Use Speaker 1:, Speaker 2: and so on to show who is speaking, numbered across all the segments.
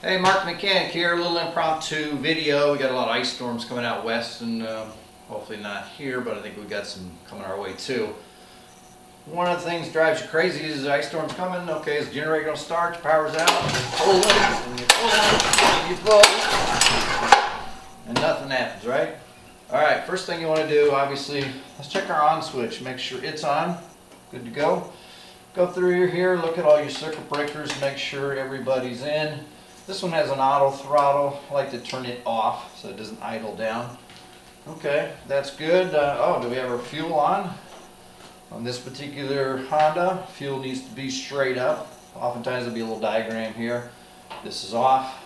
Speaker 1: Hey, Mark the Mechanic here, a little impromptu video. We got a lot of ice storms coming out west and hopefully not here, but I think we got some coming our way too. One of the things that drives you crazy is the ice storm's coming. Okay, is the generator going to start? Your power's out, and you pull it, and you pull it, and you pull, and nothing happens, right? Alright, first thing you want to do, obviously, let's check our on switch. Make sure it's on. Good to go. Go through here, look at all your circuit breakers, make sure everybody's in. This one has an auto throttle. I like to turn it off so it doesn't idle down. Okay, that's good. Oh, do we have our fuel on? On this particular Honda, fuel needs to be straight up. Oftentimes there'll be a little diagram here. This is off.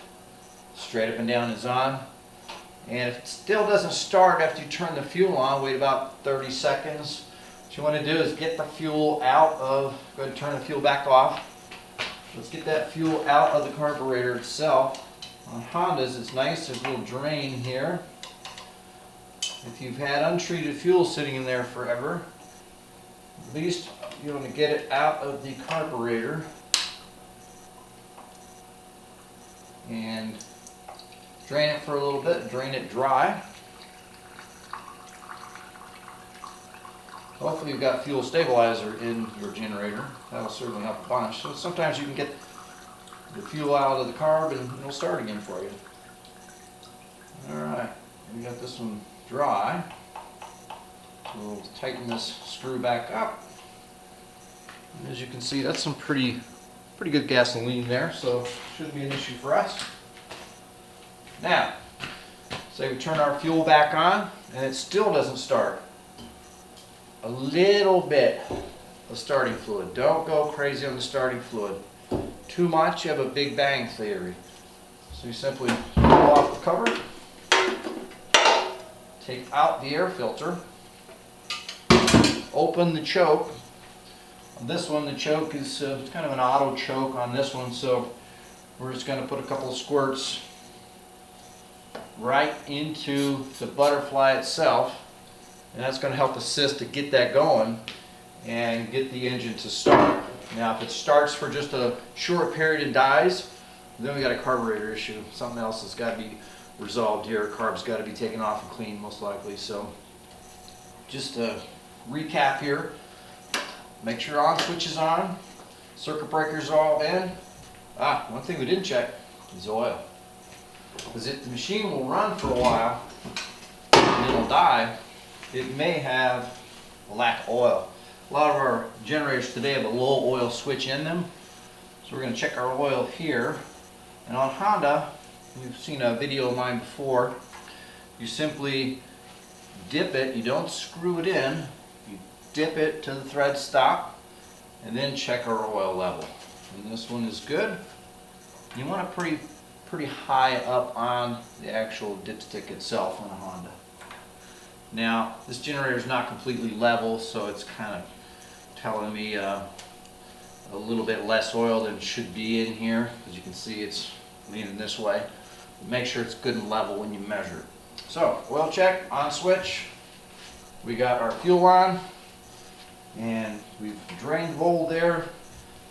Speaker 1: Straight up and down is on. And if it still doesn't start after you turn the fuel on, wait about 30 seconds. What you want to do is get the fuel out of, go ahead and turn the fuel back off. Let's get that fuel out of the carburetor itself. On Hondas, it's nice, there's a little drain here. If you've had untreated fuel sitting in there forever, at least you want to get it out of the carburetor and drain it for a little bit, drain it dry. Hopefully you've got fuel stabilizer in your generator. That'll certainly help a bunch. So sometimes you can get the fuel out of the carb and it'll start again for you. Alright, we got this one dry. So we'll tighten this screw back up. And as you can see, that's some pretty good gasoline there, so shouldn't be an issue for us. Now, say we turn our fuel back on and it still doesn't start. A little bit of starting fluid. Don't go crazy on the starting fluid. Too much, you have a big bang theory. So you simply pull off the cover, take out the air filter, open the choke. On this one, the choke is kind of an auto choke on this one, so we're just going to put a couple of squirts right into the butterfly itself. And that's going to help assist to get that going and get the engine to start. Now if it starts for just a short period and dies, then we got a carburetor issue. Something else has got to be resolved here. Carb's got to be taken off and cleaned most likely. So just to recap here, make sure on switch is on, circuit breakers are all in. One thing we didn't check is oil. Because if the machine will run for a while and it'll die, it may have a lack of oil. A lot of our generators today have a low oil switch in them. So we're going to check our oil here. And on Honda, you've seen a video of mine before, you simply dip it, you don't screw it in, you dip it to the thread stop, and then check our oil level. And this one is good. You want it pretty high up on the actual dipstick itself on a Honda. Now, this generator is not completely level, so it's kind of telling me a little bit less oil than should be in here. As you can see, it's leaning this way. Make sure it's good and level when you measure it. So, oil check, on switch. We got our fuel on, and we've drained the bowl there.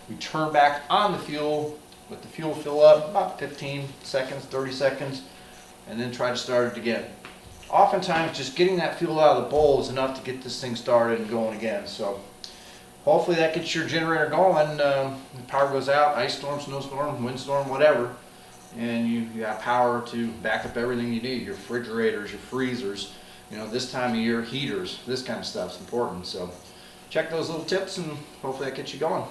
Speaker 1: We turn back on the fuel, let the fuel fill up about 15 seconds, 30 seconds, and then try to start it again. Oftentimes just getting that fuel out of the bowl is enough to get this thing started and going again. So hopefully that gets your generator going. The power goes out, ice storm, snowstorm, windstorm, whatever, and you have power to back up everything you need, your refrigerators, your freezers, you know, this time of year, heaters, this kind of stuff's important. So check those little tips and hopefully that gets you going.